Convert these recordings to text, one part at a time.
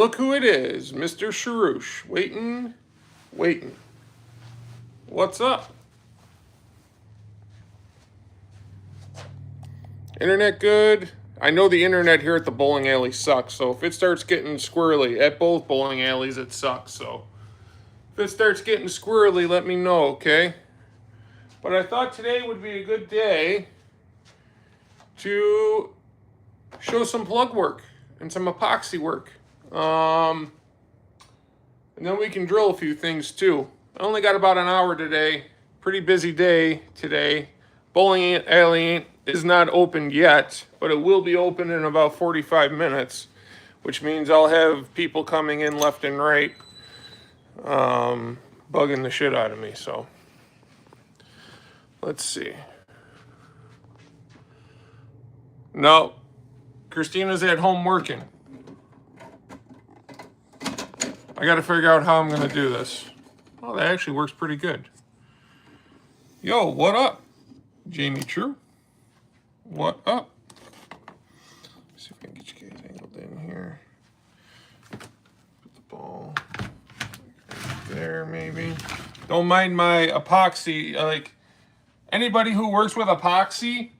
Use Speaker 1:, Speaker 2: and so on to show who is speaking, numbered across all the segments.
Speaker 1: Look who it is, Mr. Sharouche. Waiting. What's up? Internet good? I know the internet here at the bowling alley sucks, so if it starts getting squirrely, at both bowling alleys it sucks, so if it starts getting squirrely, let me know, okay? But I thought today would be a good day to show some plug work and some epoxy work. And then we can drill a few things too. I only got about an hour today. Pretty busy day today. Bowling alley is not open yet, but it will be open in about 45 minutes, which means I'll have people coming in left and right, bugging the shit out of me. So let's see. No, Christina's at home working. I got to figure out how I'm going to do this. Oh, that actually works pretty good. Yo, what up? Jamie True. What up? Let's see if I can get you guys angled in here. Put the ball right there, maybe. Don't mind my epoxy. Like, anybody who works with epoxy,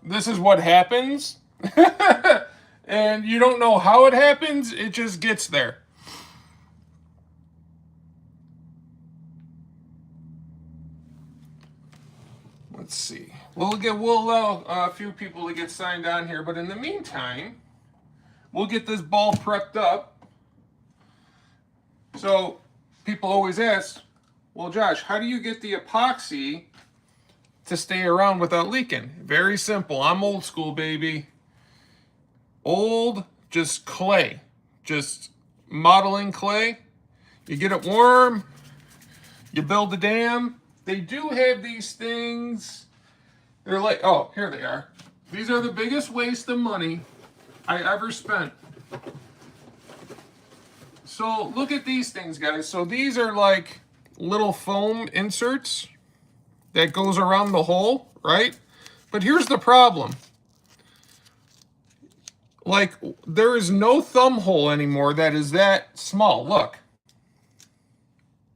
Speaker 1: this is what happens. And you don't know how it happens, it just gets there. Let's see. We'll allow a few people to get signed on here, but in the meantime, we'll get this ball prepped up. So people always ask, well, Josh, how do you get the epoxy to stay around without leaking? Very simple. I'm old school, baby. Just clay. Just modeling clay. You get it warm. You build the dam. They do have these things. They're like, oh, here they are. These are the biggest waste of money I ever spent. So look at these things, guys. So these are like little foam inserts that goes around the hole, right? But here's the problem. Like, there is no thumb hole anymore that is that small. Look.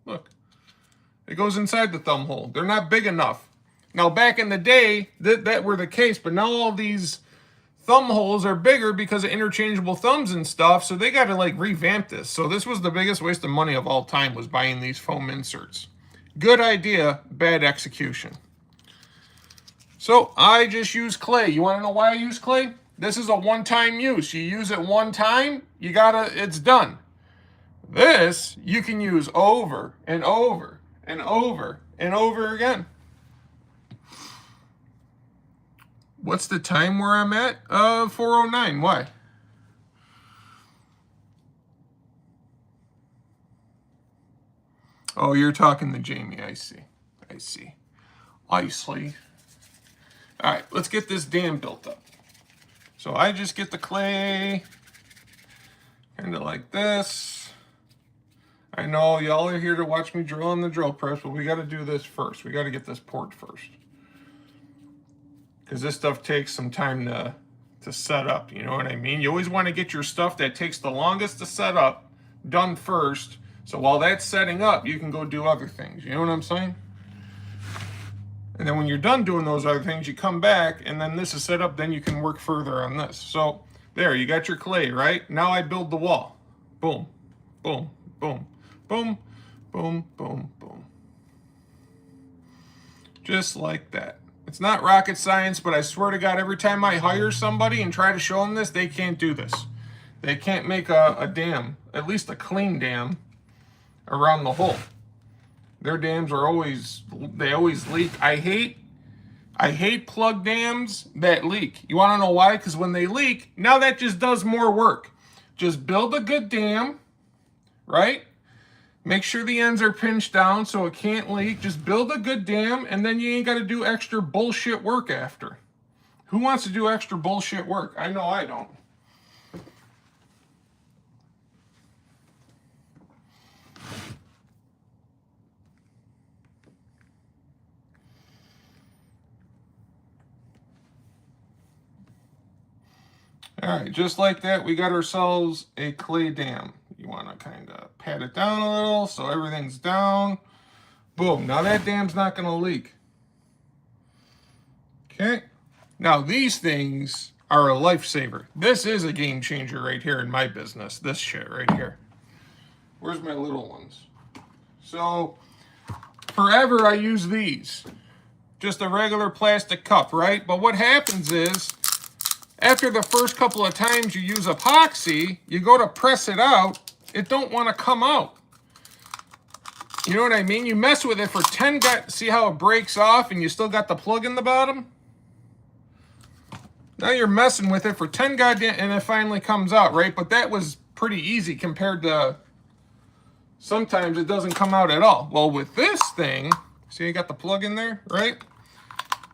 Speaker 1: Look. It goes inside the thumb hole. They're not big enough. Now, back in the day, that were the case, but now all these thumb holes are bigger because of interchangeable thumbs and stuff, so they got to, like, revamp this. So this was the biggest waste of money of all time, was buying these foam inserts. Good idea, bad execution. So I just use clay. You want to know why I use clay? This is a one-time use. You use it one time, it's done. This, you can use over and over and over and over again. What's the time where I'm at? 4:09. Why? Oh, you're talking to Jamie. I see. Isley. All right, let's get this dam built up. So I just get the clay, kind of like this. I know y'all are here to watch me drill on the drill press, but we got to do this first. We got to get this poured first, because this stuff takes some time to set up. You know what I mean? You always want to get your stuff that takes the longest to set up done first, so while that's setting up, you can go do other things. You know what I'm saying? And then when you're done doing those other things, you come back, and then this is set up, then you can work further on this. So there, you got your clay, right? Now I build the wall. Boom, boom, boom, boom, boom, boom, boom. Just like that. It's not rocket science, but I swear to God, every time I hire somebody and try to show them this, they can't do this. They can't make a dam, at least a clean dam, around the hole. Their dams are always leak. I hate plug dams that leak. You want to know why? Because when they leak, now that just does more work. Just build a good dam, right? Make sure the ends are pinched down so it can't leak. Just build a good dam, and then you ain't got to do extra bullshit work after. Who wants to do extra bullshit work? I know I don't. All right, just like that, we got ourselves a clay dam. You want to kind of pat it down a little so everything's down. Boom, now that dam's not going to leak. Okay, now these things are a lifesaver. This is a game changer right here in my business, this shit right here. Where's my little ones? So, forever I use these. Just a regular plastic cup, right? But what happens is, after the first couple of times you use epoxy, you go to press it out, it don't want to come out. You know what I mean? You mess with it for 10, see how it breaks off and you still got the plug in the bottom? Now you're messing with it for 10 goddamn, and it finally comes out, right? But that was pretty easy compared to sometimes it doesn't come out at all. Well, with this thing, see you got the plug in there, right?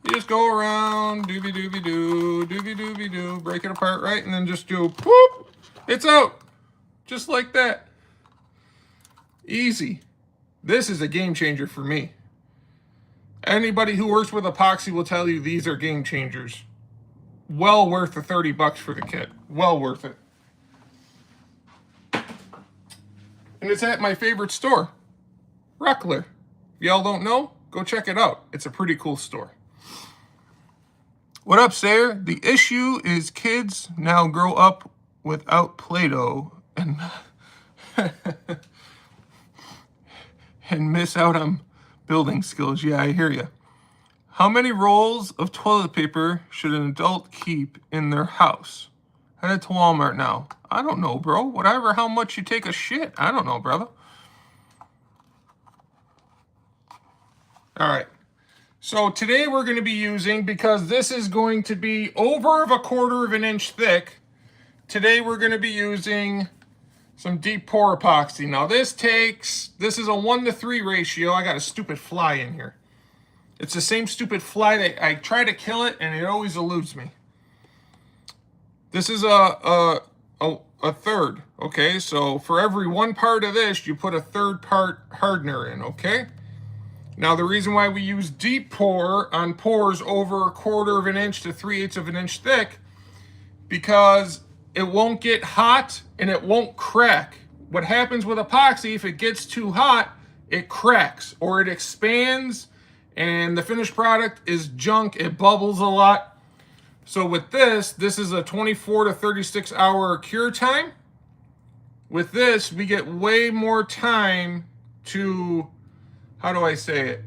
Speaker 1: You just go around, doobie-doobie-doo, break it apart, right? And then just do, whoop, it's out. Just like that. Easy. This is a game changer for me. Anybody who works with epoxy will tell you these are game changers. Well worth the 30 bucks for the kit. Well worth it. And it's at my favorite store, Reckler. If y'all don't know, go check it out. It's a pretty cool store. What up, Sayer? The issue is kids now grow up without Play-Doh and and miss out on building skills. Yeah, I hear you. How many rolls of toilet paper should an adult keep in their house? Headed to Walmart now. I don't know, bro. Whatever, how much you take a shit. I don't know, brother. All right. So today we're going to be using, because this is going to be over of a 1/4 of an inch thick, today we're going to be using some deep pour epoxy. Now this is a 1:3 ratio. I got a stupid fly in here. It's the same stupid fly that I try to kill it and it always eludes me. This is a third, okay? So for every 1 part of this, you put a 1/3 part hardener in, okay? Now the reason why we use deep pour on pours over a 1/4 of an inch to 3/8 of an inch thick, because it won't get hot and it won't crack. What happens with epoxy, if it gets too hot, it cracks or it expands and the finished product is junk, it bubbles a lot. So with this is a 24 to 36 hour cure time. With this, we get way more time to, how do I say it?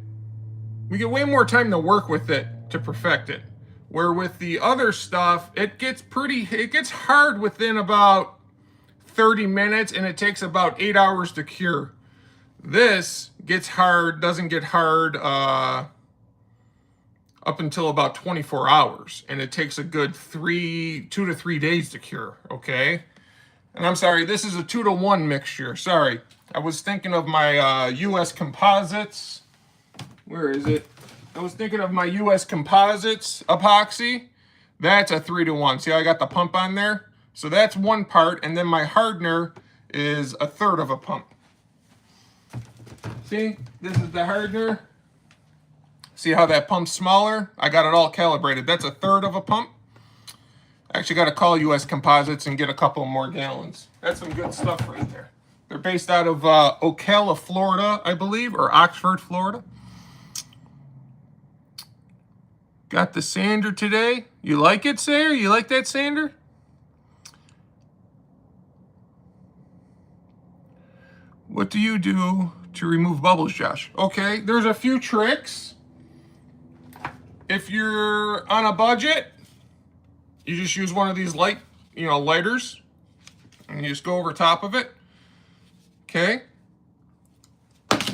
Speaker 1: We get way more time to work with it to perfect it. Where with the other stuff, it gets hard within about 30 minutes and it takes about 8 hours to cure. This gets hard, doesn't get hard up until about 24 hours. And it takes a good 2 to 3 days to cure, okay? And I'm sorry, this is a 2-to-1 mixture, sorry. I was thinking of my US Composites. Where is it? I was thinking of my US Composites epoxy. That's a 3-to-1. See how I got the pump on there? So that's 1 part, and then my hardener is a 1/3 of a pump. See, this is the hardener. See how that pump's smaller? I got it all calibrated. That's a 1/3 of a pump. I actually got to call US Composites and get a couple more gallons. That's some good stuff right there. They're based out of Ocala, Florida, I believe, or Oxford, Florida. Got the sander today. You like it, Sayer? You like that sander? What do you do to remove bubbles, Josh? Okay, there's a few tricks. If you're on a budget, you just use one of these lighters, and you just go over top of it. Okay.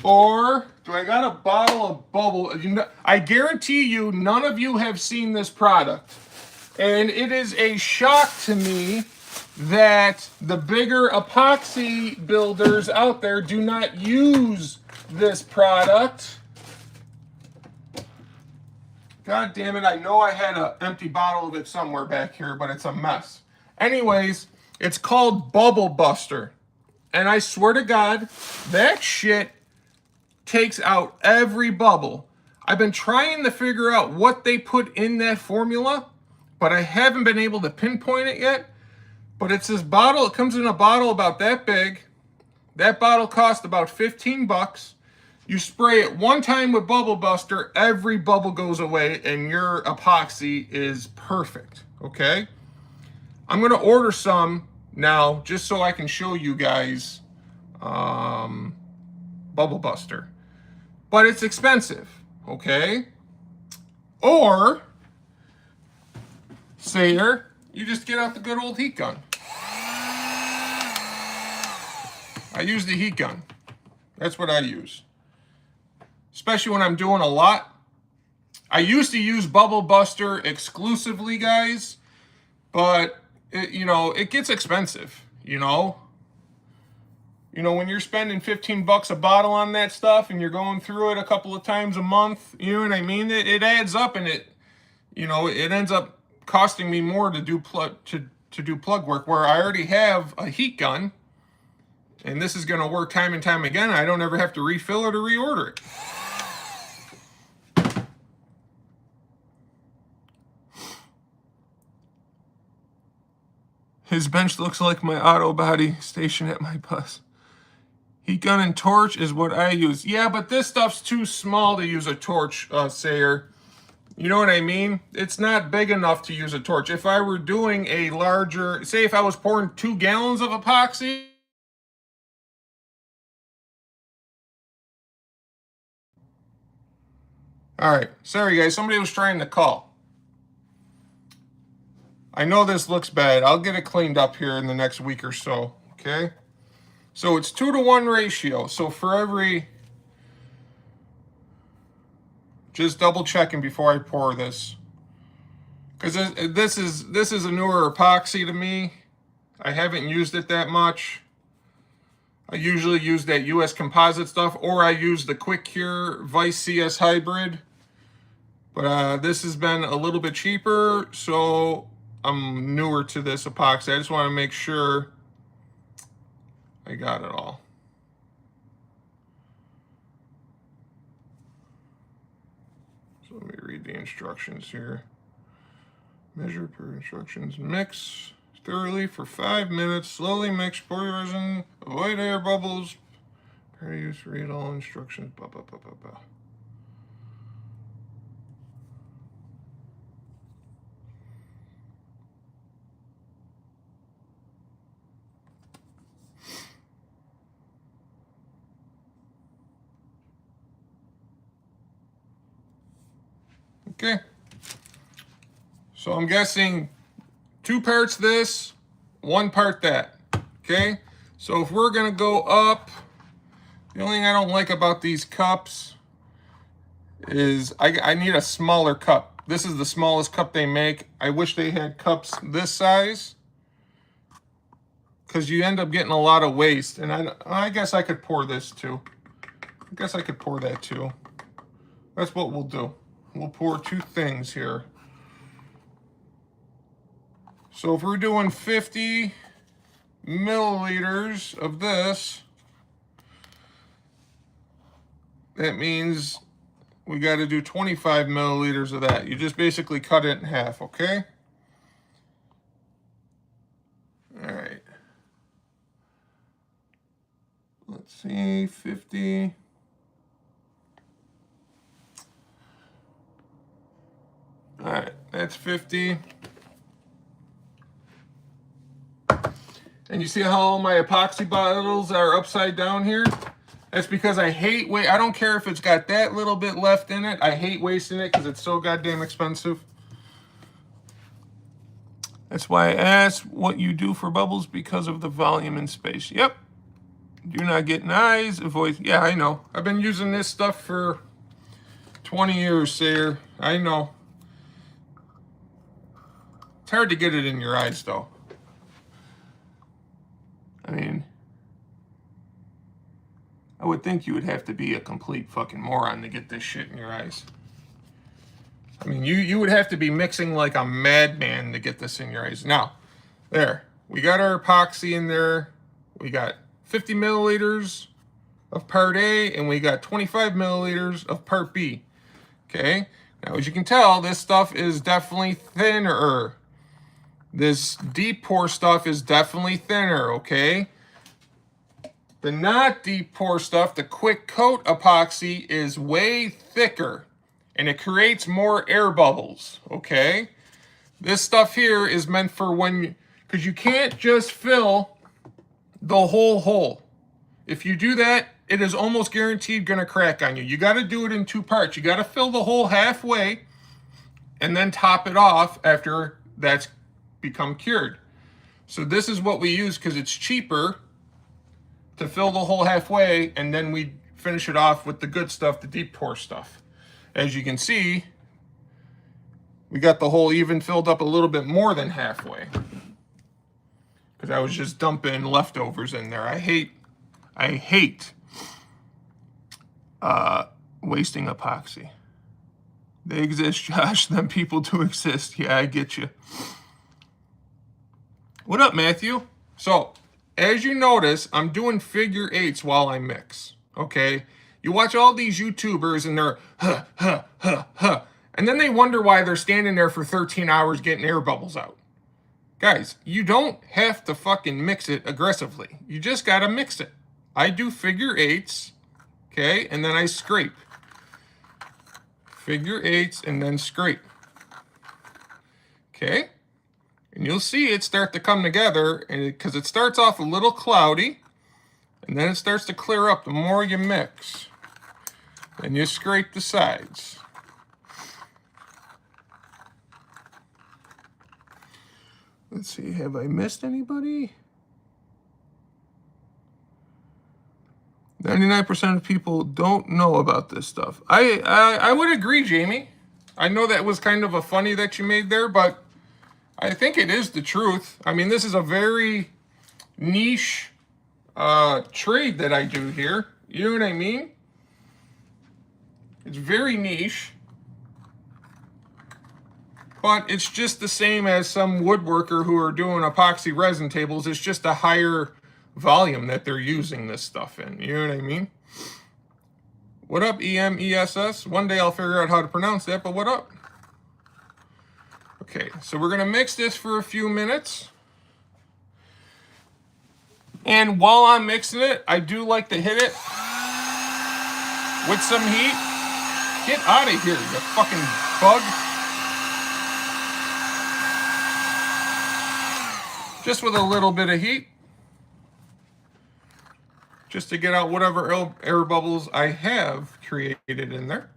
Speaker 1: Or do I got a bottle of bubble? I guarantee you none of you have seen this product. And it is a shock to me that the bigger epoxy builders out there do not use this product. God damn it, I know I had an empty bottle of it somewhere back here, but it's a mess. Anyways, it's called Bubble Buster. And I swear to God, that shit takes out every bubble. I've been trying to figure out what they put in that formula, but I haven't been able to pinpoint it yet. But it's this bottle. It comes in a bottle about that big. That bottle cost about 15 bucks. You spray it one time with Bubble Buster, every bubble goes away, and your epoxy is perfect, okay? I'm going to order some now just so I can show you guys Bubble Buster. But it's expensive, okay? Or, Sayer, you just get out the good old heat gun. I use the heat gun. That's what I use. Especially when I'm doing a lot. I used to use Bubble Buster exclusively, guys. But, it gets expensive, you know. When you're spending 15 bucks a bottle on that stuff and you're going through it a couple of times a month, you know what I mean? It adds up, and it ends up costing me more to do plug work, where I already have a heat gun. And this is going to work time and time again. I don't ever have to refill it or reorder it. His bench looks like my auto body station at my bus. Heat gun and torch is what I use. Yeah, but this stuff's too small to use a torch, Sayer. You know what I mean? It's not big enough to use a torch. If I were doing a larger, say if I was pouring 2 gallons of epoxy, all right, sorry guys, somebody was trying to call. I know this looks bad. I'll get it cleaned up here in the next week or so, okay? So it's 2-to-1 ratio. So for every, just double checking before I pour this, because this is a newer epoxy to me. I haven't used it that much. I usually use that US composite stuff, or I use the Quick Cure Vice CS Hybrid. But this has been a little bit cheaper, so I'm newer to this epoxy. I just want to make sure I got it all. So let me read the instructions here. Measure per instructions. Mix thoroughly for 5 minutes. Slowly mix, pour your resin, avoid air bubbles. Prepare to use, read all instructions. Blah, blah, blah, blah, blah. Okay. So I'm guessing 2 parts this, 1 part that. Okay. So if we're going to go up, the only thing I don't like about these cups is I need a smaller cup. This is the smallest cup they make. I wish they had cups this size, because you end up getting a lot of waste. And I guess I could pour this too. I guess I could pour that too. That's what we'll do. We'll pour 2 things here. So if we're doing 50 milliliters of this, that means we got to do 25 milliliters of that. You just basically cut it in half, okay? All right. Let's see, 50. All right, that's 50. And you see how all my epoxy bottles are upside down here? That's because I hate I don't care if it's got that little bit left in it. I hate wasting it because it's so goddamn expensive. That's why I asked what you do for bubbles, because of the volume and space. Yep. Do not get eyes, avoid. Yeah, I know. I've been using this stuff for 20 years, Sayer. I know. It's hard to get it in your eyes, though. I mean, I would think you would have to be a complete fucking moron to get this shit in your eyes. I mean, you would have to be mixing like a madman to get this in your eyes. Now, there. We got our epoxy in there. We got 50 milliliters of part A, and we got 25 milliliters of part B. Okay? Now, as you can tell, this stuff is definitely thinner. This deep pour stuff is definitely thinner, okay? The not deep pour stuff, the quick coat epoxy, is way thicker and it creates more air bubbles, okay? This stuff here is meant for when, because you can't just fill the whole hole. If you do that, it is almost guaranteed going to crack on you. You got to do it in two parts. You got to fill the hole halfway and then top it off after that's become cured. So this is what we use because it's cheaper to fill the hole halfway, and then we finish it off with the good stuff, the deep pour stuff. As you can see, we got the hole even filled up a little bit more than halfway because I was just dumping leftovers in there. I hate wasting epoxy. They exist, Josh. Them people do exist. Yeah, I get you. What up, Matthew? So, as you notice, I'm doing figure eights while I mix, okay? You watch all these YouTubers and they're and then they wonder why they're standing there for 13 hours getting air bubbles out. Guys, you don't have to fucking mix it aggressively. You just gotta mix it. I do figure eights, okay, and then I scrape. Figure eights and then scrape. Okay? And you'll see it start to come together, and because it starts off a little cloudy, and then it starts to clear up the more you mix. And you scrape the sides. Let's see, have I missed anybody? 99% of people don't know about this stuff. I would agree, Jamie. I know that was kind of a funny that you made there, but I think it is the truth. I mean, this is a very niche trade that I do here. You know what I mean? It's very niche. But it's just the same as some woodworker who are doing epoxy resin tables. It's just a higher volume that they're using this stuff in. You know what I mean? What up, EMESS? One day I'll figure out how to pronounce that, but what up? Okay, so we're going to mix this for a few minutes. And while I'm mixing it, I do like to hit it with some heat. Get out of here, you fucking bug. Just with a little bit of heat. Just to get out whatever air bubbles I have created in there.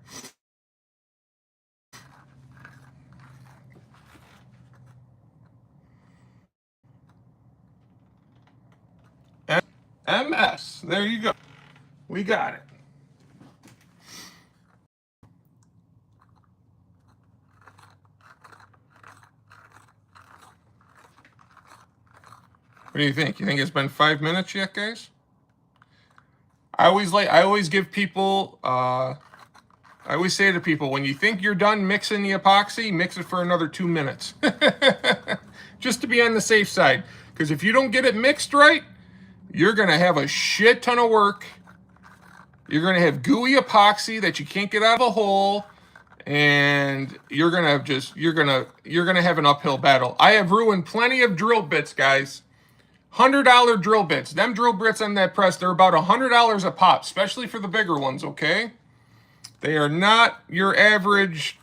Speaker 1: MS, there you go. We got it. What do you think? You think it's been 5 minutes yet, guys? I always give people, I always say to people, when you think you're done mixing the epoxy, mix it for another 2 minutes. Just to be on the safe side. Because if you don't get it mixed right, you're going to have a shit ton of work. You're going to have gooey epoxy that you can't get out of a hole. And you're going to have an uphill battle. I have ruined plenty of drill bits, guys. $100 drill bits. Them drill bits on that press, they're about $100 a pop, especially for the bigger ones, okay? They are not your average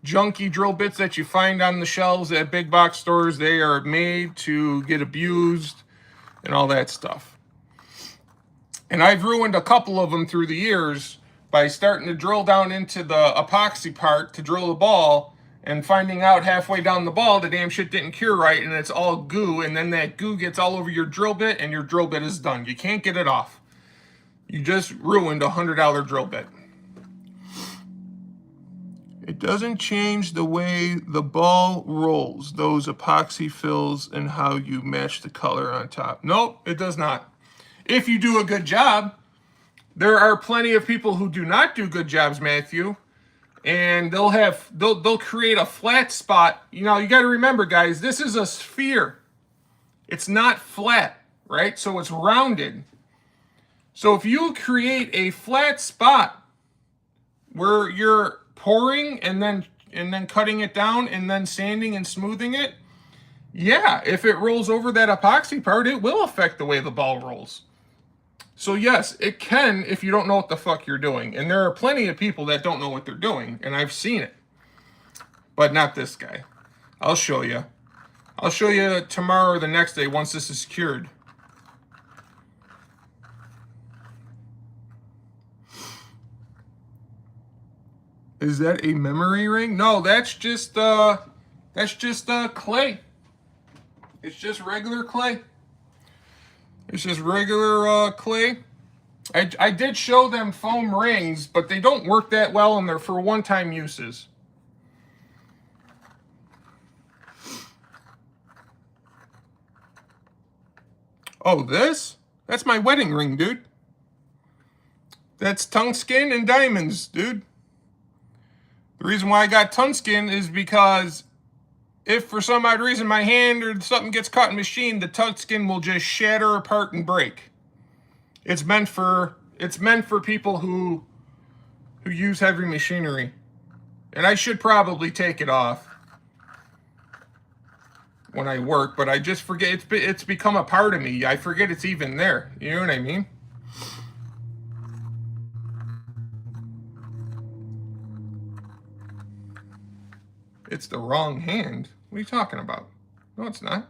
Speaker 1: junky drill bits that you find on the shelves at big box stores. They are made to get abused and all that stuff. And I've ruined a couple of them through the years by starting to drill down into the epoxy part to drill the ball and finding out halfway down the ball the damn shit didn't cure right and it's all goo, and then that goo gets all over your drill bit and your drill bit is done. You can't get it off. You just ruined a $100 drill bit. It doesn't change the way the ball rolls, those epoxy fills, and how you match the color on top. Nope, it does not. If you do a good job. There are plenty of people who do not do good jobs, Matthew. And they'll create a flat spot. You know, you got to remember, guys, this is a sphere. It's not flat, right? So it's rounded. So if you create a flat spot where you're pouring and then cutting it down and then sanding and smoothing it, Yeah, if it rolls over that epoxy part, it will affect the way the ball rolls. So yes, it can if you don't know what the fuck you're doing. And there are plenty of people that don't know what they're doing, and I've seen it. But not this guy. I'll show you. I'll show you tomorrow or the next day once this is cured. Is that a memory ring? No, that's just clay. It's just regular clay. It's just regular clay. I did show them foam rings, but they don't work that well and they're for one-time uses. Oh, this? That's my wedding ring, dude. That's tungsten and diamonds, dude. The reason why I got tungsten is because if for some odd reason my hand or something gets caught in machine, the tungsten will just shatter apart and break. It's meant for people who use heavy machinery. And I should probably take it off when I work, but I just forget. It's become a part of me. I forget it's even there. You know what I mean? It's the wrong hand. What are you talking about? No, it's not.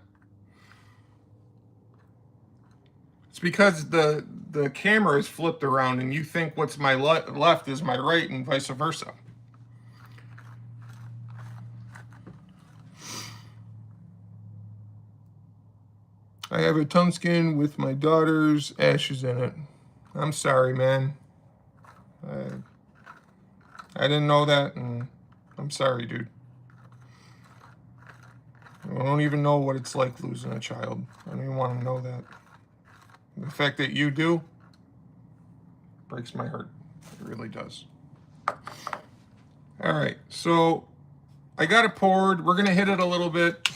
Speaker 1: It's because the camera is flipped around and you think what's my left is my right and vice versa. I have a tungsten with my daughter's ashes in it. I'm sorry, man. I didn't know that, and I'm sorry, dude. I don't even know what it's like losing a child. I don't even want to know that. The fact that you do breaks my heart. It really does. All right, so I got it poured. We're going to hit it a little bit.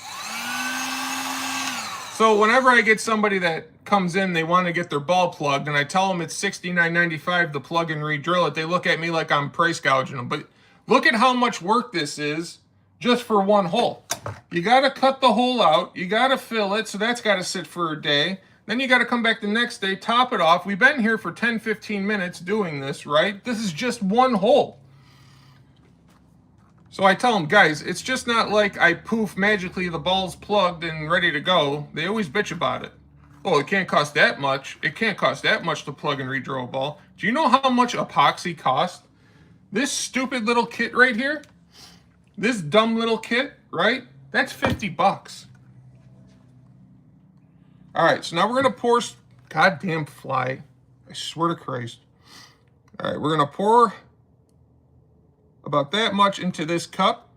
Speaker 1: So whenever I get somebody that comes in, they want to get their ball plugged, and I tell them it's $69.95 to plug and re-drill it, they look at me like I'm price gouging them. But look at how much work this is just for one hole. You got to cut the hole out. You got to fill it, so that's got to sit for a day. Then you got to come back the next day, top it off. We've been here for 10, 15 minutes doing this, right? This is just one hole. So I tell them, guys, it's just not like I poof, magically the ball's plugged and ready to go. They always bitch about it. Oh, it can't cost that much. It can't cost that much to plug and re-drill a ball. Do you know how much epoxy costs? This stupid little kit right here, this dumb little kit, right? That's 50 bucks. All right, so now we're going to pour, goddamn fly. I swear to Christ. All right, we're going to pour about that much into this cup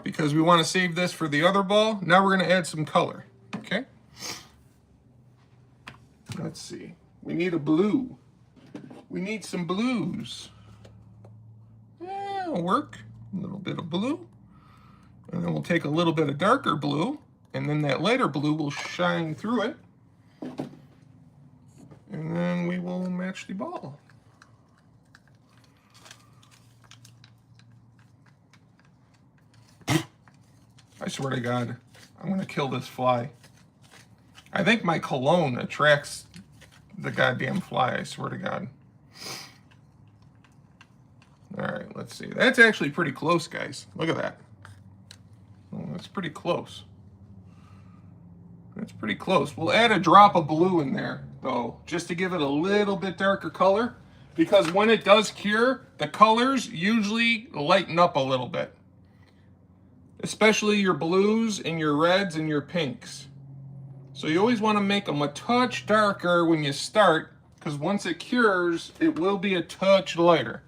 Speaker 1: because we want to save this for the other ball. Now we're going to add some color, okay? Let's see. We need a blue. We need some blues. Yeah, it'll work. A little bit of blue. And then we'll take a little bit of darker blue, and then that lighter blue will shine through it. And then we will match the ball. I swear to God, I'm going to kill this fly. I think my cologne attracts the goddamn fly, I swear to God. All right, let's see. That's actually pretty close, guys. Look at that. Oh, that's pretty close. That's pretty close. We'll add a drop of blue in there, though, just to give it a little bit darker color. Because when it does cure, the colors usually lighten up a little bit. Especially your blues and your reds and your pinks. So you always want to make them a touch darker when you start, because once it cures, it will be a touch lighter.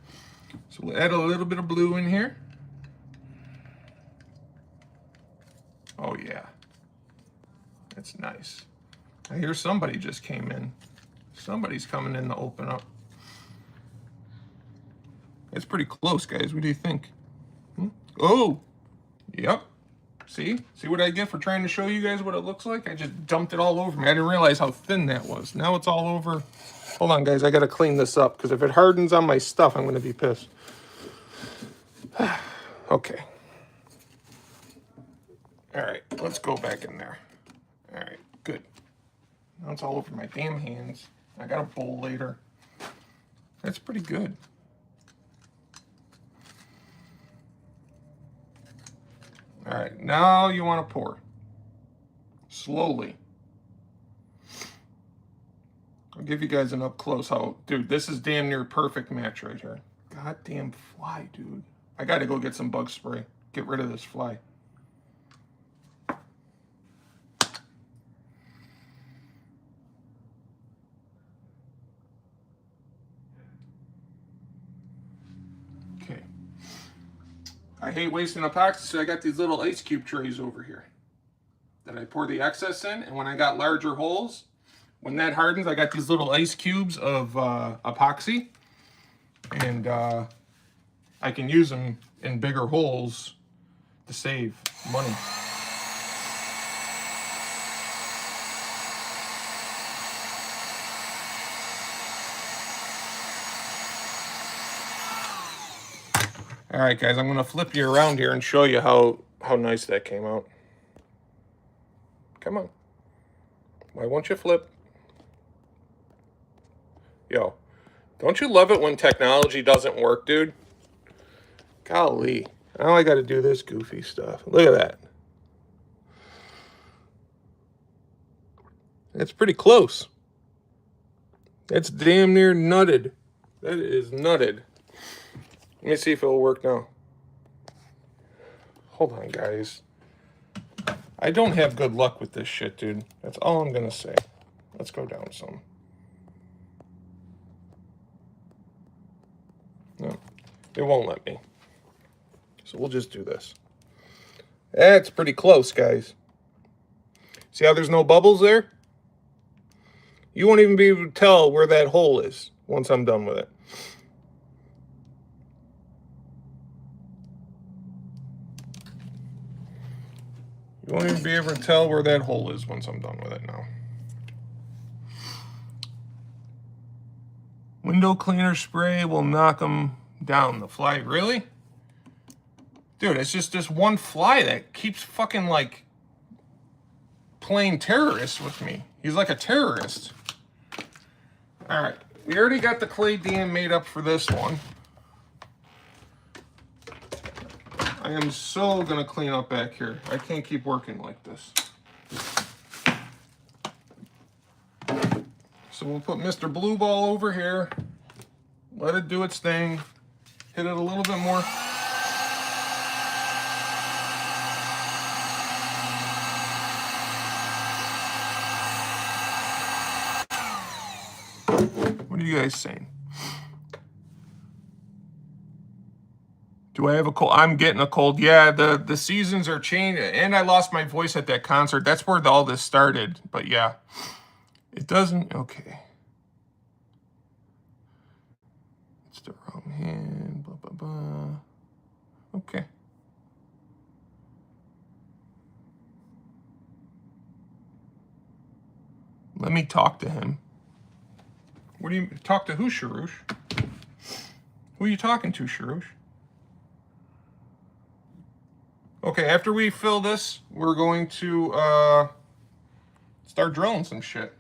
Speaker 1: So we'll add a little bit of blue in here. Oh yeah, that's nice. I hear somebody just came in. Somebody's coming in to open up. It's pretty close, guys. What do you think? Oh! Yep. See what I get for trying to show you guys what it looks like? I just dumped it all over me. I didn't realize how thin that was. Now it's all over. Hold on, guys. I got to clean this up because if it hardens on my stuff, I'm going to be pissed. Okay. All right, let's go back in there. All right, good. Now it's all over my damn hands. I got a bowl later. That's pretty good. All right, now you want to pour. Slowly. I'll give you guys an up close how, dude, this is damn near perfect match right here. Goddamn fly, dude. I got to go get some bug spray. Get rid of this fly. Okay. I hate wasting epoxy, so I got these little ice cube trays over here that I pour the excess in, and when I got larger holes, when that hardens, I got these little ice cubes of epoxy, and I can use them in bigger holes to save money. All right, guys, I'm gonna flip you around here and show you how nice that came out. Come on. Why won't you flip? Yo, don't you love it when technology doesn't work, dude? Golly. Now I gotta do this goofy stuff. Look at that. That's pretty close. That's damn near nutted. That is nutted. Let me see if it'll work now. Hold on, guys. I don't have good luck with this shit, dude. That's all I'm gonna say. Let's go down some. No, it won't let me. So we'll just do this. That's pretty close, guys. See how there's no bubbles there? You won't even be able to tell where that hole is once I'm done with it. You won't even be able to tell where that hole is once I'm done with it now. Window cleaner spray will knock them down. The fly, really? Dude, it's just this one fly that keeps fucking like playing terrorist with me. He's like a terrorist. All right, we already got the clay dam made up for this one. I am so gonna clean up back here. I can't keep working like this. So we'll put Mr. Blue Ball over here. Let it do its thing. Hit it a little bit more. What are you guys saying? Do I have a cold? I'm getting a cold. Yeah, the seasons are changing, and I lost my voice at that concert. That's where all this started. But yeah, it doesn't. Okay, it's the wrong hand. Blah blah blah. Okay. Let me talk to him. What do you talk to? Who, Sharush? Who are you talking to, Sharush? Okay, after we fill this, we're going to start drilling some shit.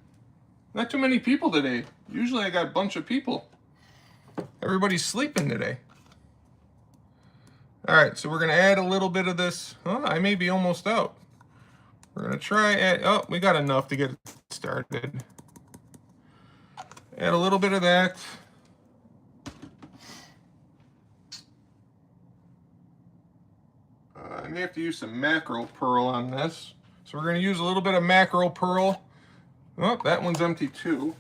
Speaker 1: Not too many people today. Usually I got a bunch of people. Everybody's sleeping today. All right, so we're going to add a little bit of this. Oh, I may be almost out. We're going to try add, oh, we got enough to get it started. Add a little bit of that. I may have to use some macro pearl on this. So we're going to use a little bit of macro pearl. Oh, that one's empty too.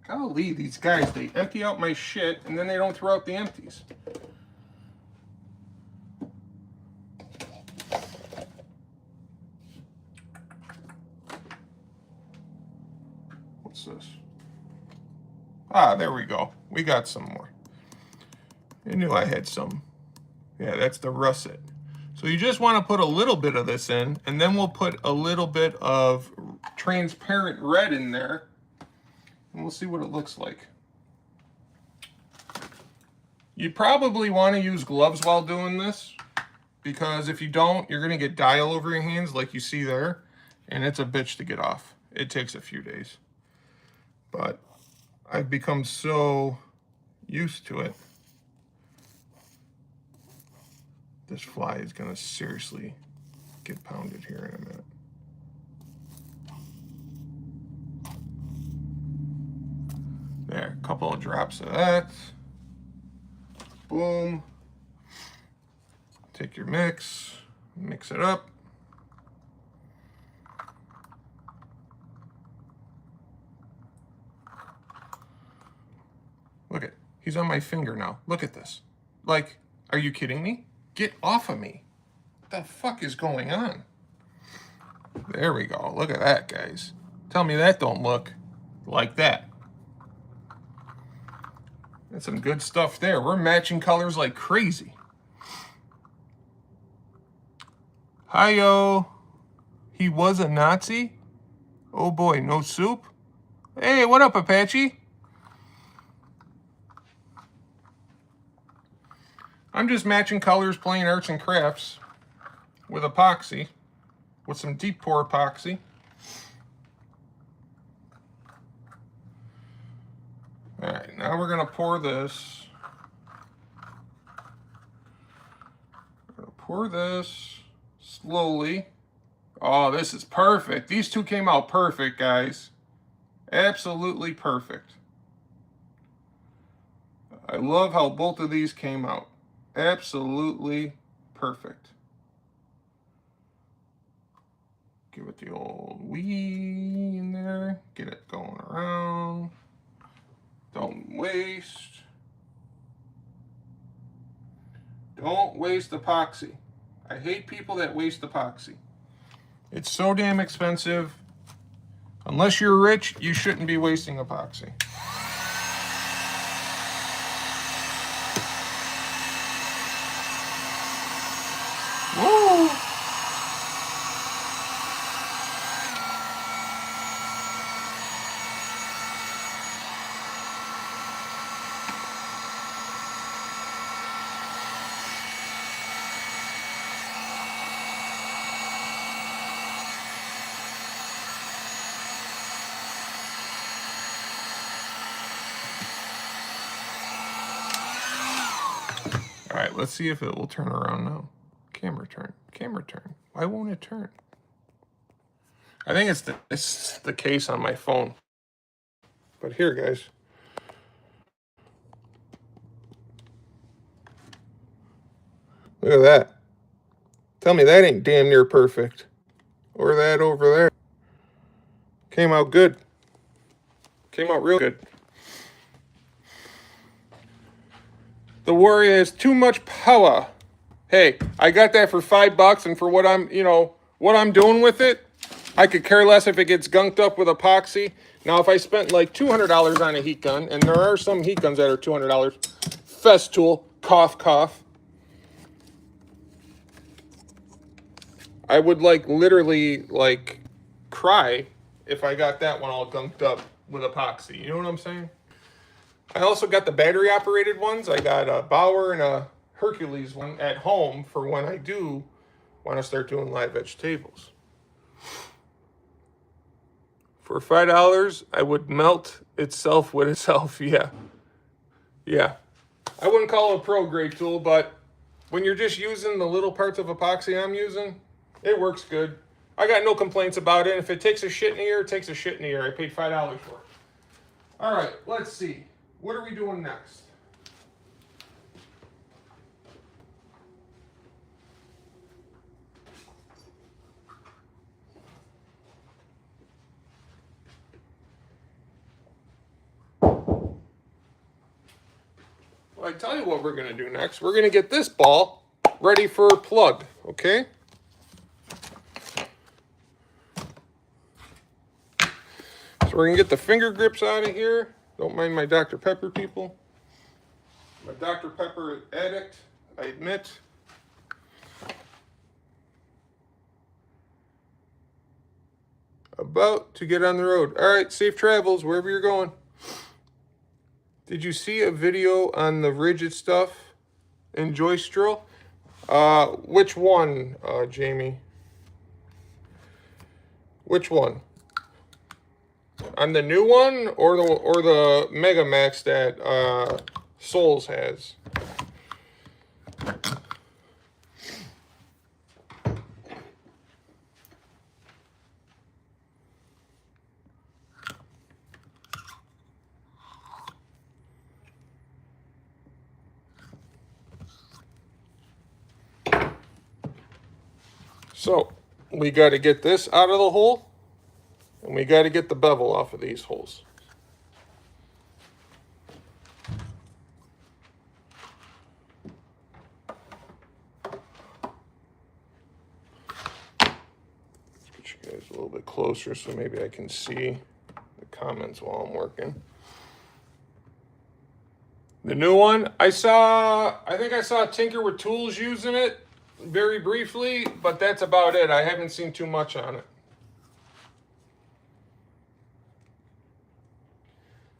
Speaker 1: Golly, these guys, they empty out my shit and then they don't throw out the empties. What's this? Ah, there we go. We got some more. I knew I had some. Yeah, that's the russet. So you just want to put a little bit of this in, and then we'll put a little bit of transparent red in there, and we'll see what it looks like. You probably want to use gloves while doing this, because if you don't, you're going to get dye all over your hands like you see there, and it's a bitch to get off. It takes a few days. But I've become so used to it. This fly is going to seriously get pounded here in a minute. There, a couple of drops of that. Boom. Take your mix it up. Look at, he's on my finger now. Look at this. Like, are you kidding me? Get off of me. What the fuck is going on? There we go. Look at that, guys. Tell me that don't look like that. That's some good stuff there. We're matching colors like crazy. Hi-yo. He was a Nazi? Oh boy, no soup? Hey, what up, Apache? I'm just matching colors, playing arts and crafts with epoxy, with some deep pour epoxy. All right, now we're gonna pour this. We're gonna pour this slowly. Oh, this is perfect. These two came out perfect, guys. Absolutely perfect. I love how both of these came out. Absolutely perfect. Give it the old wee in there. Get it going around. Don't waste. Don't waste epoxy. I hate people that waste epoxy. It's so damn expensive. Unless you're rich, you shouldn't be wasting epoxy. Woo! All right, let's see if it will turn around now. Camera turn, camera turn. Why won't it turn? I think it's the case on my phone. But here, guys. Look at that. Tell me that ain't damn near perfect. Or that over there. Came out good. Came out real good. The Warrior has too much power. Hey, I got that for $5, and for what I'm doing with it, I could care less if it gets gunked up with epoxy. Now, if I spent like $200 on a heat gun, and there are some heat guns that are $200, Festool, cough, cough, I would literally cry if I got that one all gunked up with epoxy. You know what I'm saying? I also got the battery operated ones. I got a Bauer and a Hercules one at home for when I do want to start doing live edge tables. For $5, I would melt itself with itself. Yeah. I wouldn't call it a pro grade tool, but when you're just using the little parts of epoxy I'm using, it works good. I got no complaints about it. If it takes a shit in a year, it takes a shit in a year. I paid $5 for it. All right, let's see. What are we doing next? Well, I tell you what we're going to do next. We're going to get this ball ready for a plug, okay? So we're going to get the finger grips out of here. Don't mind my Dr. Pepper, people. I'm a Dr. Pepper addict, I admit. About to get on the road. All right, safe travels wherever you're going. Did you see a video on the rigid stuff in joist drill? Which one, Jamie? Which one? On the new one or the Mega Max that Souls has? So, we got to get this out of the hole, and we got to get the bevel off of these holes. Let's get you guys a little bit closer so maybe I can see the comments while I'm working. The new one, I think I saw Tinker with Tools using it very briefly, but that's about it. I haven't seen too much on it.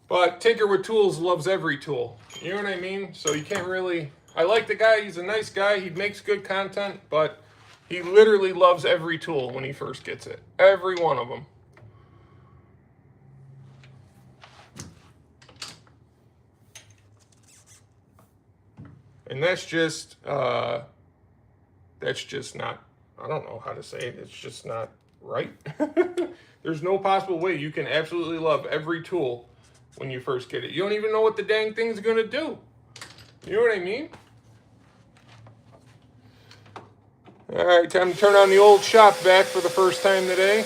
Speaker 1: But Tinker with Tools loves every tool. You know what I mean? So you can't really... I like the guy. He's a nice guy. He makes good content, but he literally loves every tool when he first gets it. Every one of them. And that's just not, I don't know how to say it. It's just not right. There's no possible way you can absolutely love every tool when you first get it. You don't even know what the dang thing's going to do. You know what I mean? All right, time to turn on the old shop vac for the first time today.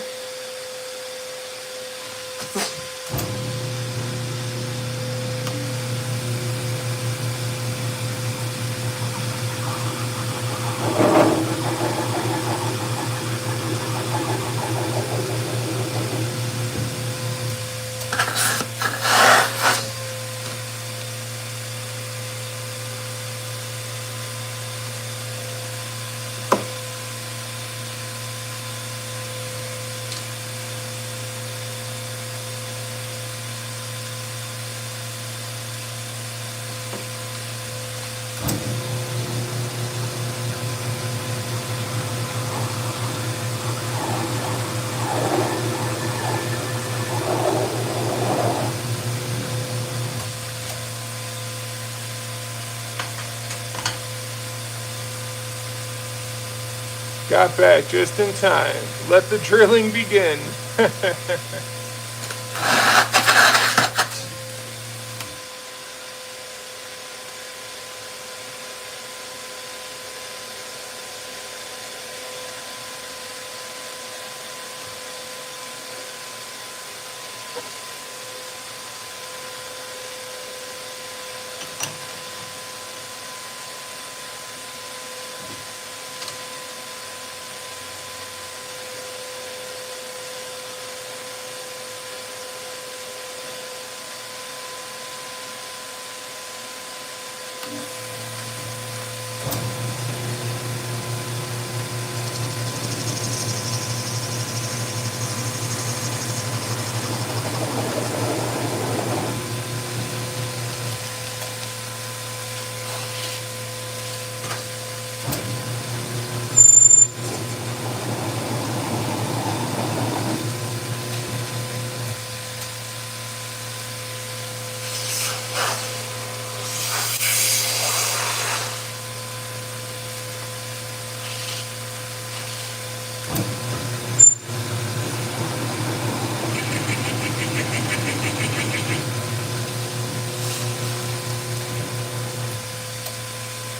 Speaker 1: Got back just in time. Let the drilling begin.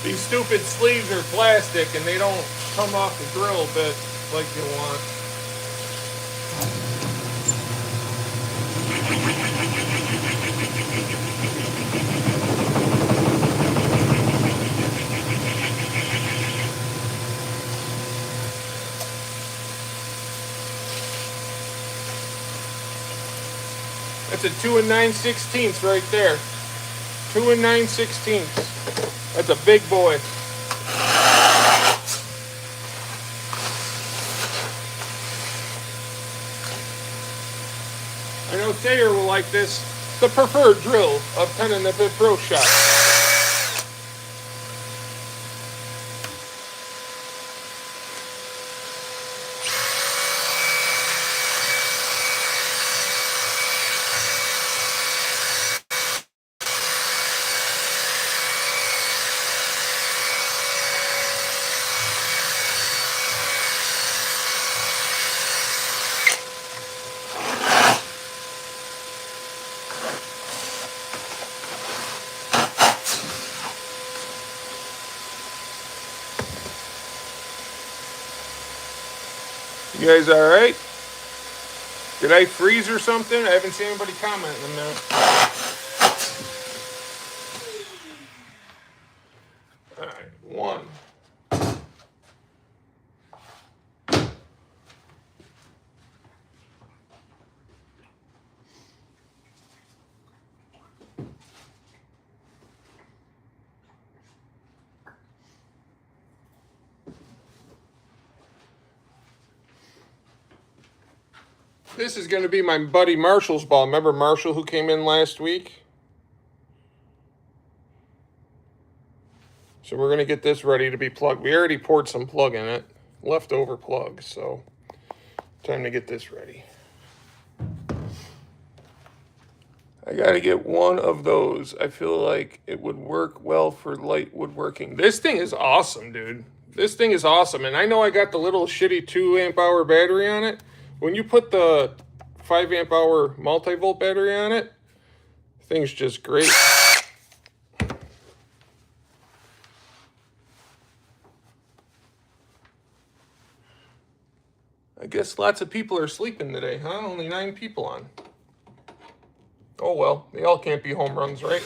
Speaker 1: These stupid sleeves are plastic and they don't come off the drill bit like you want. That's a 2 9/16 right there. 2 9/16. That's a big boy. I know Thayer will like this. The preferred drill of 10 in the Bit Pro Shop. You guys all right? Did I freeze or something? I haven't seen anybody comment in there. All right, one. This is going to be my buddy Marshall's ball. Remember Marshall who came in last week? So we're going to get this ready to be plugged. We already poured some plug in it, leftover plug, so time to get this ready. I got to get one of those. I feel like it would work well for light woodworking. This thing is awesome, dude. This thing is awesome. And I know I got the little shitty 2 amp hour battery on it. When you put the 5 amp hour multi-volt battery on it, the thing's just great. I guess lots of people are sleeping today, huh? Only 9 people on. Oh well, they all can't be home runs, right?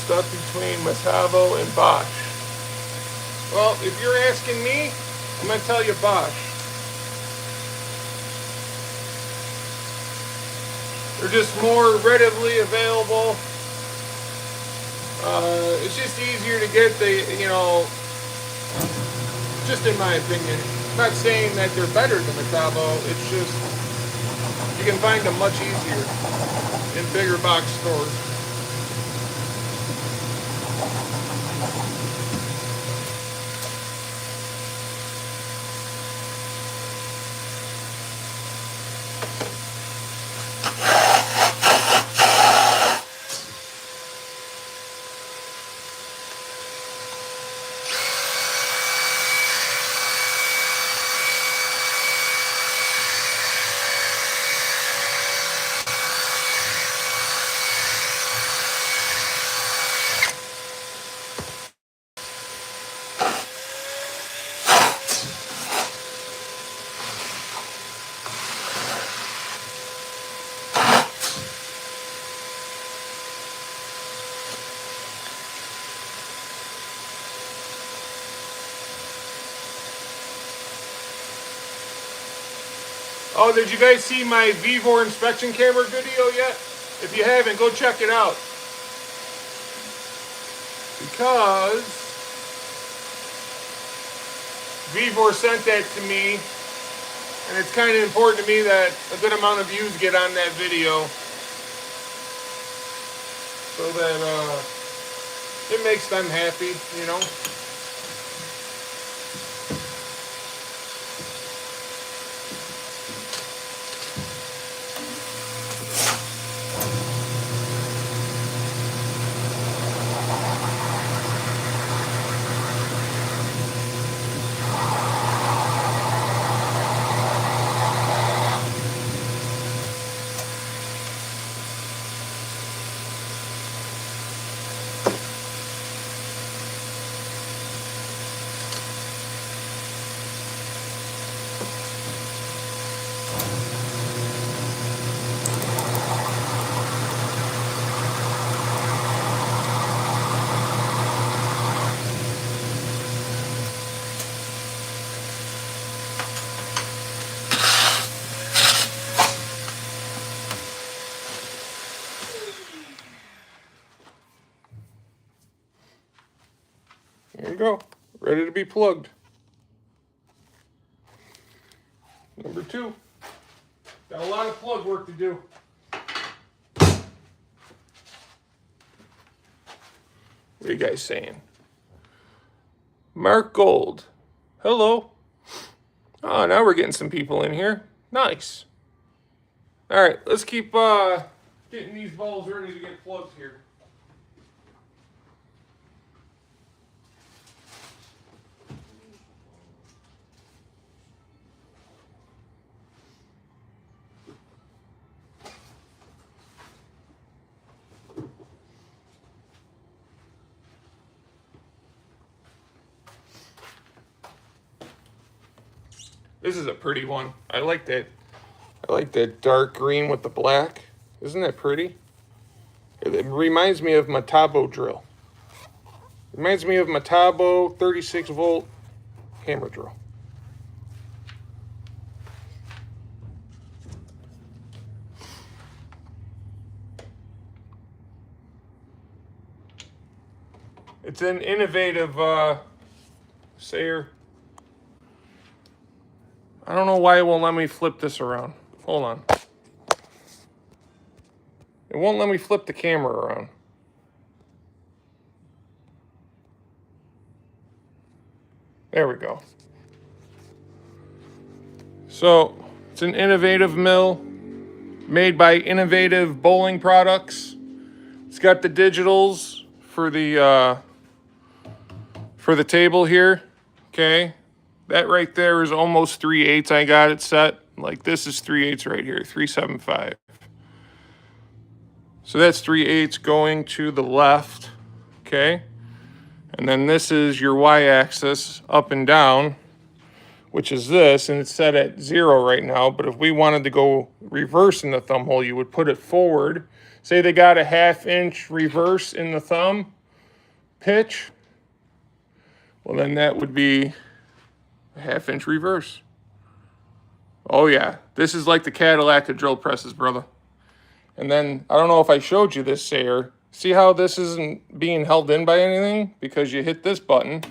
Speaker 1: Stuck between Metabo and Bosch. Well, if you're asking me, I'm going to tell you Bosch. They're just more readily available. It's just easier to get the, just in my opinion. I'm not saying that they're better than Metabo. It's just, you can find them much easier in bigger box stores. Oh, did you guys see my Vivor inspection camera video yet? If you haven't, go check it out. Because Vivor sent that to me, and it's kind of important to me that a good amount of views get on that video. so that it makes them happy, you know. There you go, ready to be plugged. Number 2. Got a lot of plug work to do. What are you guys saying? Mark Gold. Hello. Oh, now we're getting some people in here. Nice. All right, let's keep getting these balls ready to get plugged here. This is a pretty one. I like that. I like that dark green with the black. Isn't that pretty? It reminds me of my Tabo drill. Reminds me of my Tabo 36 volt hammer drill. It's an innovative sayer. I don't know why it won't let me flip this around. Hold on. It won't let me flip the camera around. There we go. So, it's an innovative mill made by Innovative Bowling Products. It's got the digitals for the table here. Okay. That right there is almost 3/8. I got it set. Like this is 3/8 right here, 375. So that's 3/8 going to the left. Okay. And then this is your y-axis up and down, which is this, and it's set at 0 right now. But if we wanted to go reverse in the thumb hole, you would put it forward. Say they got a 1/2 inch reverse in the thumb pitch. Well, then that would be a 1/2 inch reverse. Oh yeah, this is like the Cadillac of drill presses, brother. And then, I don't know if I showed you this sayer. See how this isn't being held in by anything? Because you hit this button.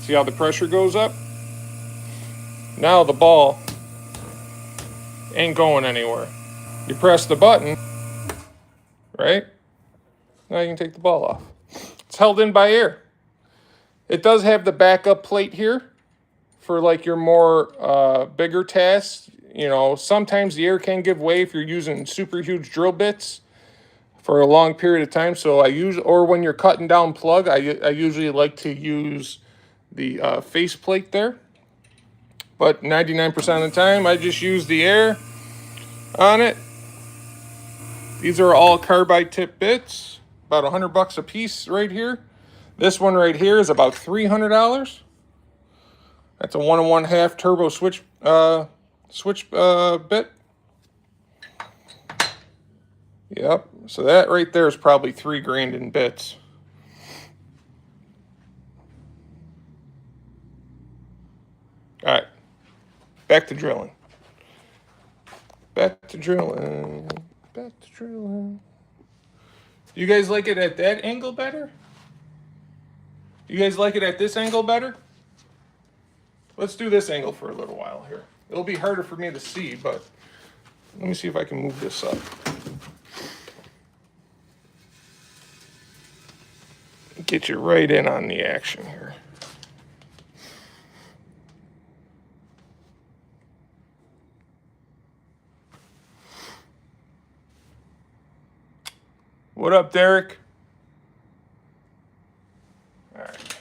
Speaker 1: See how the pressure goes up? Now the ball ain't going anywhere. You press the button, right? Now you can take the ball off. It's held in by air. It does have the backup plate here for like your more bigger tasks. You know, sometimes the air can give way if you're using super huge drill bits for a long period of time. So or when you're cutting down plug, I usually like to use the face plate there. But 99% of the time, I just use the air on it. These are all carbide tip bits, about $100 a piece right here. This one right here is about $300. That's a 1 1/2 turbo switch bit. Yep. So that right there is probably $3,000 in bits. All right. Back to drilling. Back to drilling. Back to drilling. You guys like it at that angle better? You guys like it at this angle better? Let's do this angle for a little while here. It'll be harder for me to see, but let me see if I can move this up. Get you right in on the action here. What up, Derek? All right.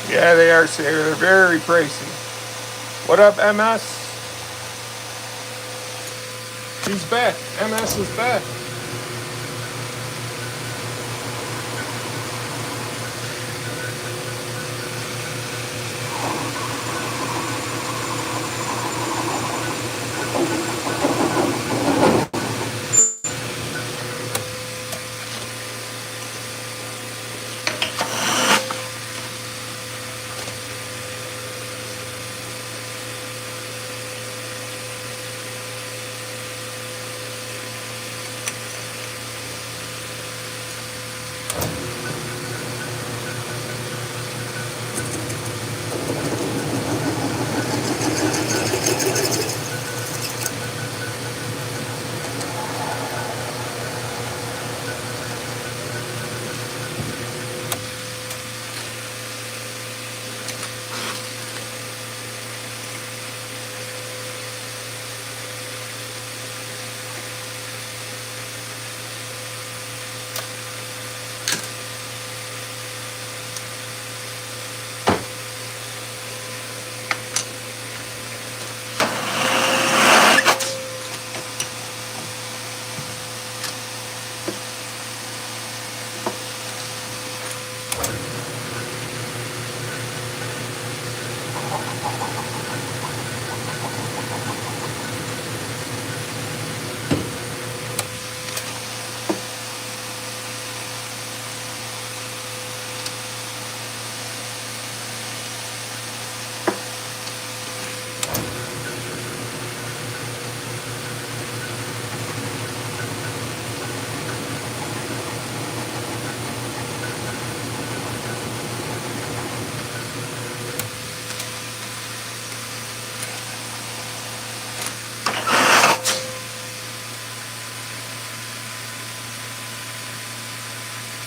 Speaker 1: Yeah, they are. They're very pricey. What up, MS? He's back. MS is back.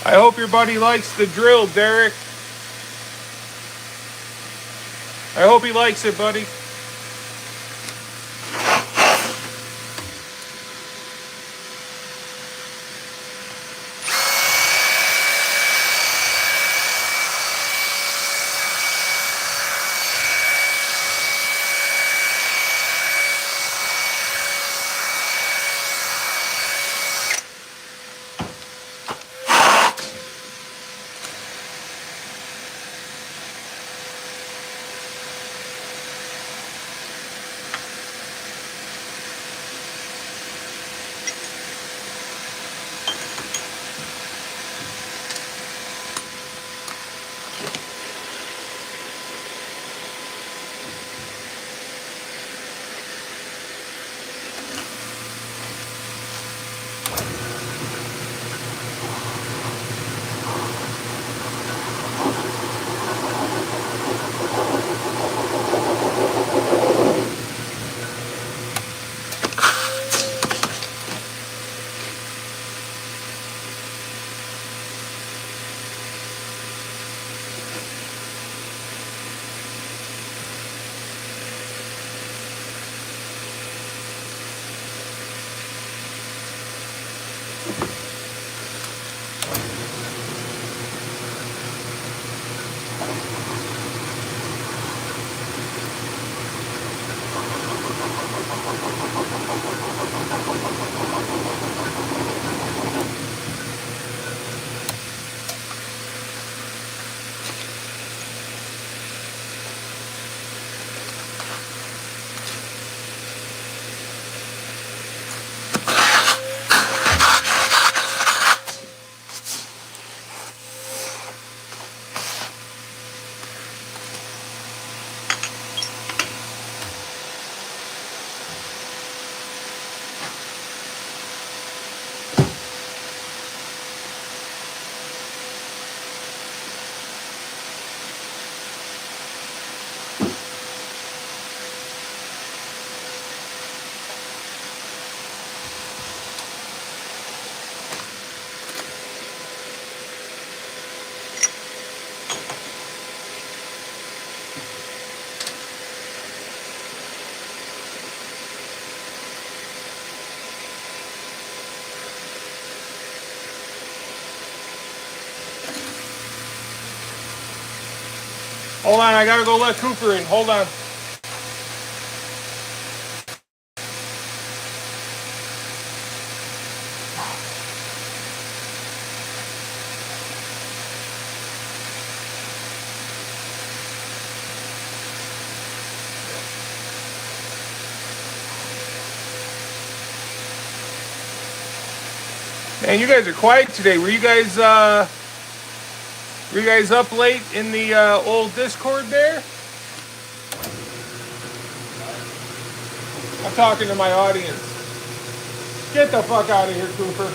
Speaker 1: I hope your buddy likes the drill, Derek. I hope he likes it, buddy. Hold on, I gotta go let Cooper in. Hold on. Man, you guys are quiet today. Were you guys up late in the old Discord there? I'm talking to my audience. Get the fuck out of here, Cooper.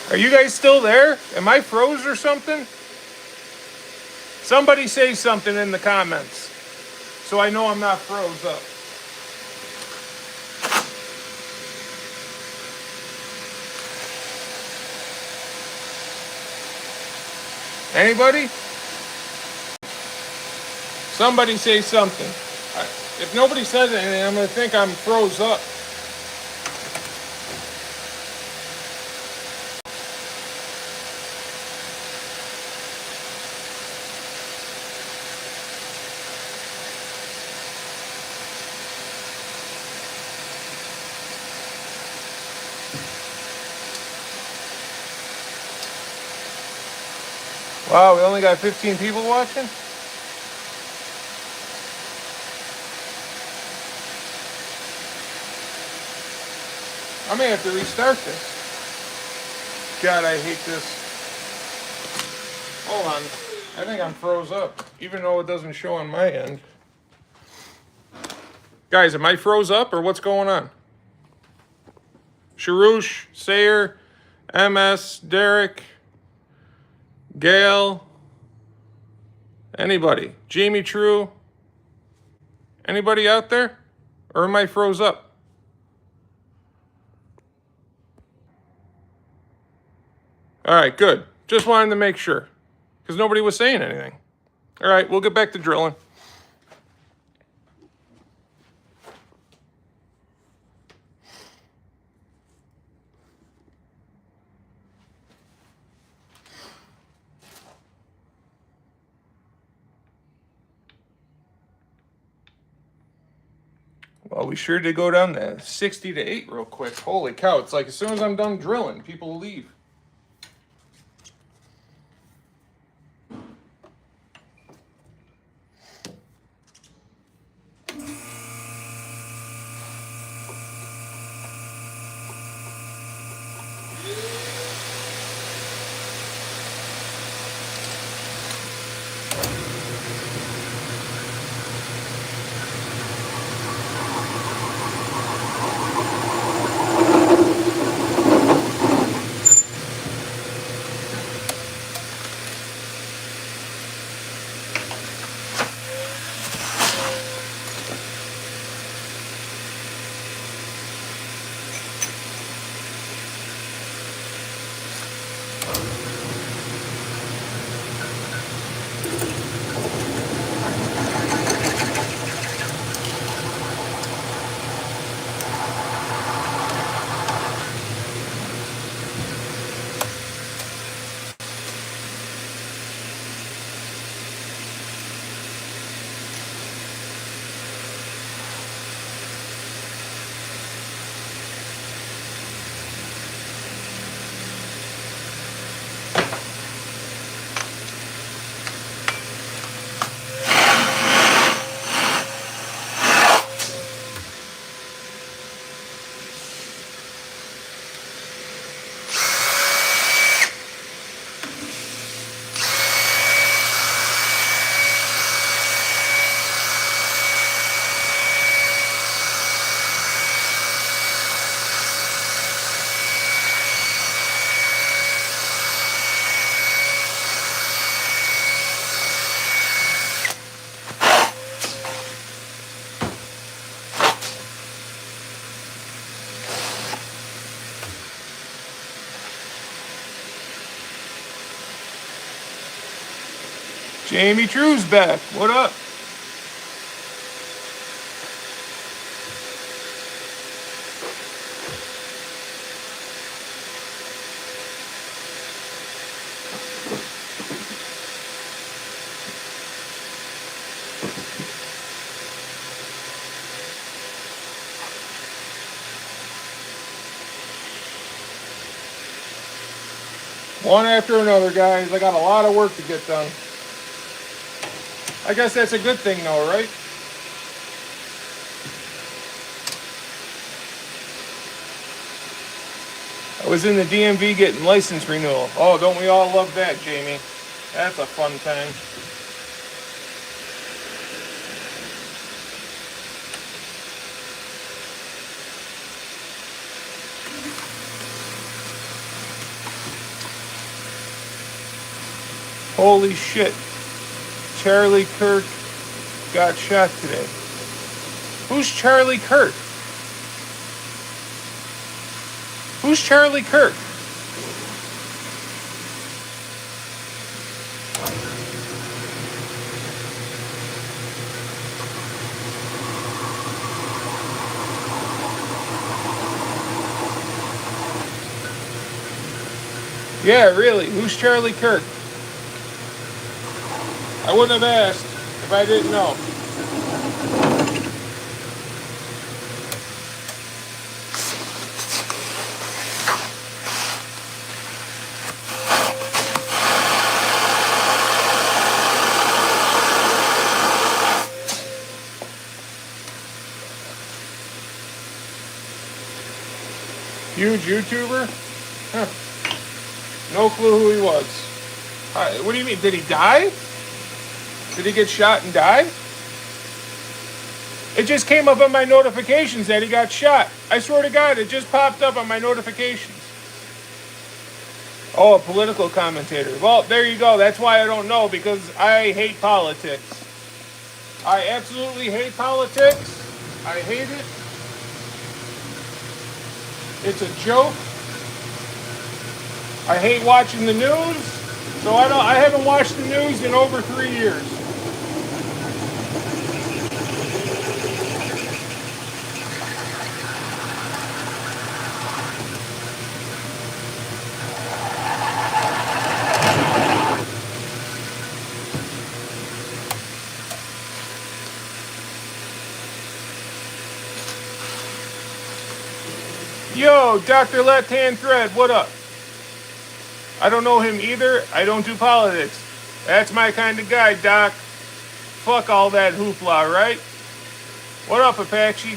Speaker 1: Are you guys still there? Am I froze or something? Somebody say something in the comments so I know I'm not froze up. Anybody? Somebody say something. If nobody says anything, I'm going to think I'm froze up. Wow, we only got 15 people watching? I may have to restart this. God, I hate this. Hold on. I think I'm froze up, even though it doesn't show on my end. Guys, am I froze up or what's going on? Sharush, Sayer, MS, Derek, Gail, anybody? Jamie True? Anybody out there? Or am I froze up? All right, good. Just wanted to make sure, because nobody was saying anything. All right, we'll get back to drilling. Well, we sure did go down to 60 to 8 real quick. Holy cow, it's like as soon as I'm done drilling, people leave. Jamie True's back. What up? One after another, guys. I got a lot of work to get done. I guess that's a good thing, though, right? I was in the DMV getting license renewal. Oh, don't we all love that, Jamie? That's a fun time. Holy shit. Charlie Kirk got shot today. Who's Charlie Kirk? Who's Charlie Kirk? Yeah, really. Who's Charlie Kirk? I wouldn't have asked if I didn't know. Huge YouTuber? Huh. No clue who he was. What do you mean? Did he die? Did he get shot and die? It just came up on my notifications that he got shot. I swear to God, it just popped up on my notifications. Oh, a political commentator. Well, there you go. That's why I don't know, because I hate politics. I absolutely hate politics. I hate it. It's a joke. I hate watching the news. So I haven't watched the news in over 3 years. Yo, Dr. Left Hand Thread, what up? I don't know him either. I don't do politics. That's my kind of guy, Doc. Fuck all that hoopla, right? What up, Apache?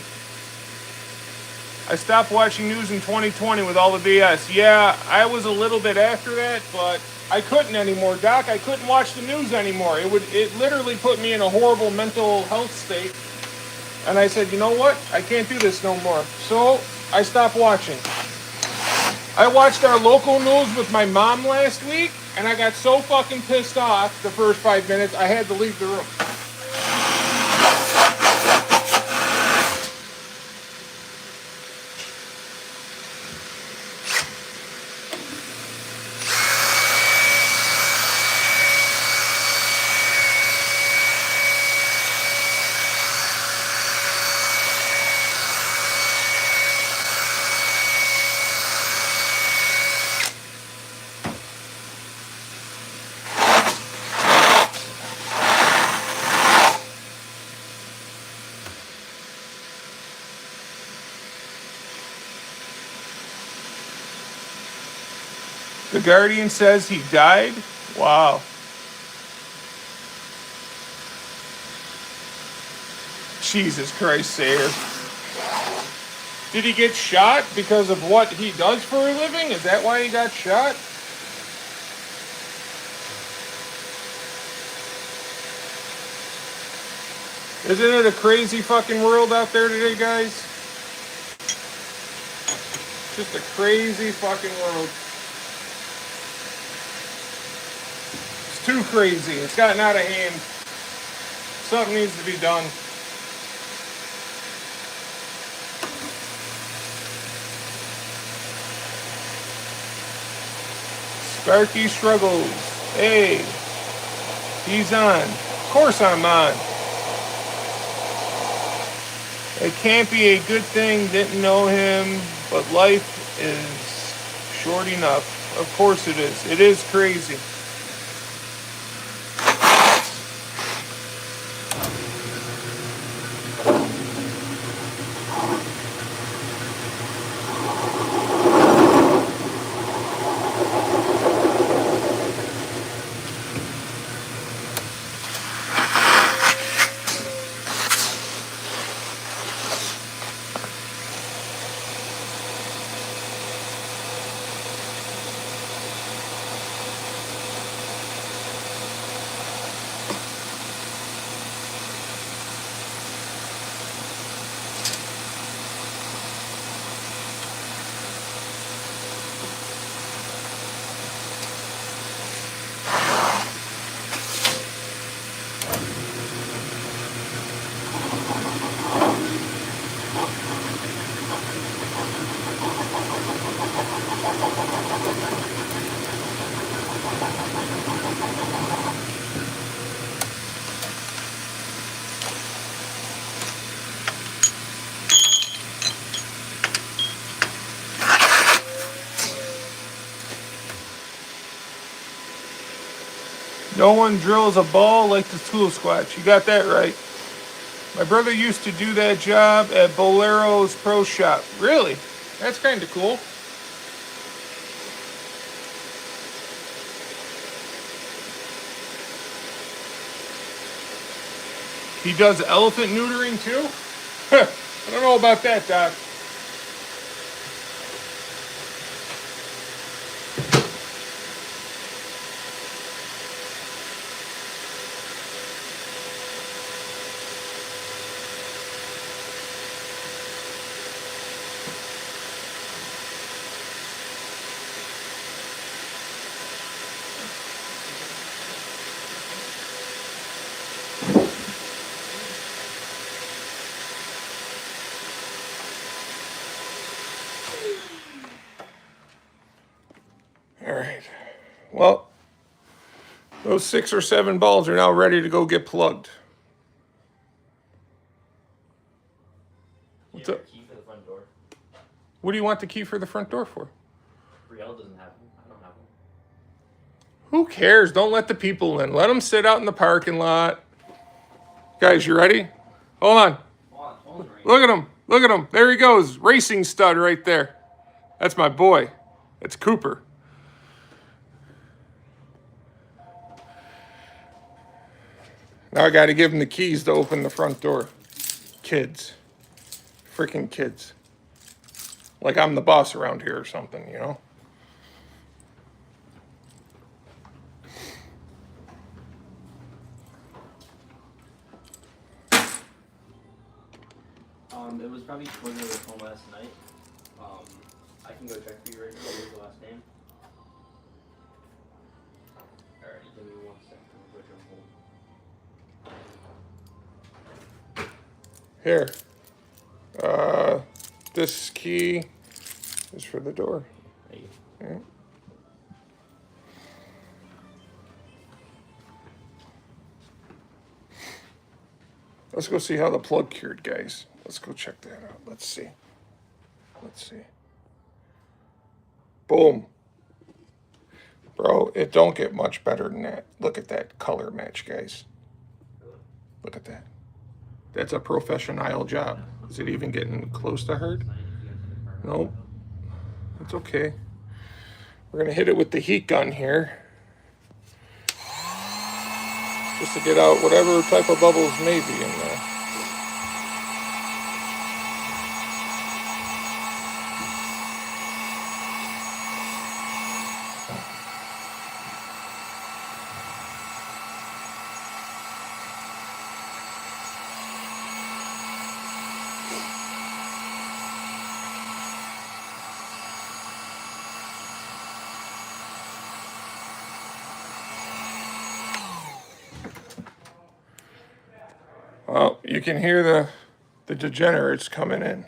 Speaker 1: I stopped watching news in 2020 with all the BS. Yeah, I was a little bit after that, but I couldn't anymore, Doc. I couldn't watch the news anymore. It literally put me in a horrible mental health state. And I said, you know what? I can't do this no more. So I stopped watching. I watched our local news with my mom last week, and I got so fucking pissed off the first 5 minutes, I had to leave the room. The Guardian says he died? Wow. Jesus Christ, Sayer. Did he get shot because of what he does for a living? Is that why he got shot? Isn't it a crazy fucking world out there today, guys? Just a crazy fucking world. It's too crazy. It's gotten out of hand. Something needs to be done. Sparky struggles. Hey. He's on. Of course I'm on. It can't be a good thing, didn't know him, but life is short enough. Of course it is. It is crazy. No one drills a ball like the tool Squatch. You got that right. My brother used to do that job at Bolero's Pro Shop. Really? That's kind of cool. He does elephant neutering too? I don't know about that, Doc. All right. Well, those 6 or 7 balls are now ready to go get plugged. What's up?
Speaker 2: Key for the front door.
Speaker 1: What do you want the key for the front door for?
Speaker 2: Brielle doesn't have one. I don't have one.
Speaker 1: Who cares? Don't let the people in. Let them sit out in the parking lot. Guys, you ready? Hold on. Look at him. Look at him. There he goes. Racing stud right there. That's my boy. That's Cooper. Now I got to give him the keys to open the front door. Kids. Freaking kids. Like I'm the boss around here or something, you know?
Speaker 2: It was probably when they were home last night. I can go check for you right now. What was the last name? Alright, give me 1 second. I'll put you on hold.
Speaker 1: Here. This key is for the door.
Speaker 2: Thank you.
Speaker 1: Yeah. Let's go see how the plug cured, guys. Let's go check that out. Let's see. Let's see. Boom. Bro, it don't get much better than that. Look at that color match, guys. Look at that. That's a professional job. Is it even getting close to hurt? Nope. It's okay. We're going to hit it with the heat gun here. Just to get out whatever type of bubbles may be in there. Well, you can hear the degenerates coming in.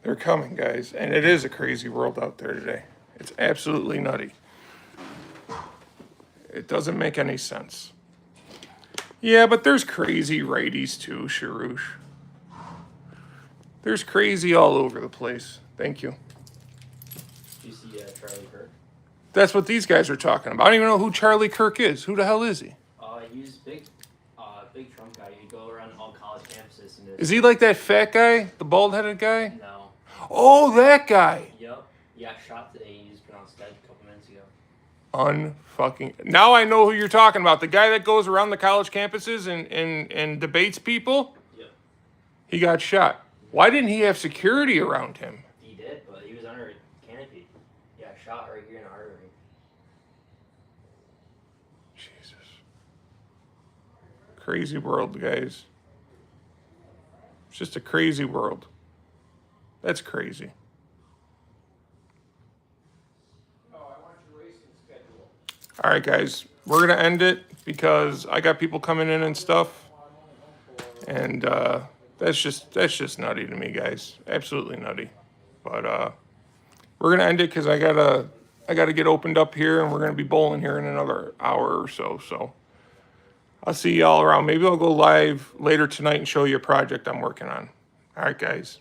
Speaker 1: They're coming, guys. And it is a crazy world out there today. It's absolutely nutty. It doesn't make any sense. Yeah, but there's crazy righties too, Sharouche. There's crazy all over the place. Thank you.
Speaker 2: Do you see Charlie Kirk?
Speaker 1: That's what these guys are talking about. I don't even know who Charlie Kirk is. Who the hell is he?
Speaker 2: He's big Trump guy. You go around all college campuses and
Speaker 1: Is he like that fat guy? The bald-headed guy?
Speaker 2: No.
Speaker 1: Oh, that guy.
Speaker 2: Yep. He got shot today. He was pronounced dead a couple minutes ago.
Speaker 1: Unfucking. Now I know who you're talking about. The guy that goes around the college campuses and debates people.
Speaker 2: Yep.
Speaker 1: He got shot. Why didn't he have security around him?
Speaker 2: He did, but he was under a canopy. He got shot right here in the artery.
Speaker 1: Jesus. Crazy world, guys. It's just a crazy world. That's crazy. All right, guys. We're going to end it because I got people coming in and stuff. And that's just nutty to me, guys. Absolutely nutty. But we're going to end it because I gotta get opened up here, and we're going to be bowling here in another hour or so. So I'll see y'all around. Maybe I'll go live later tonight and show you a project I'm working on. All right, guys.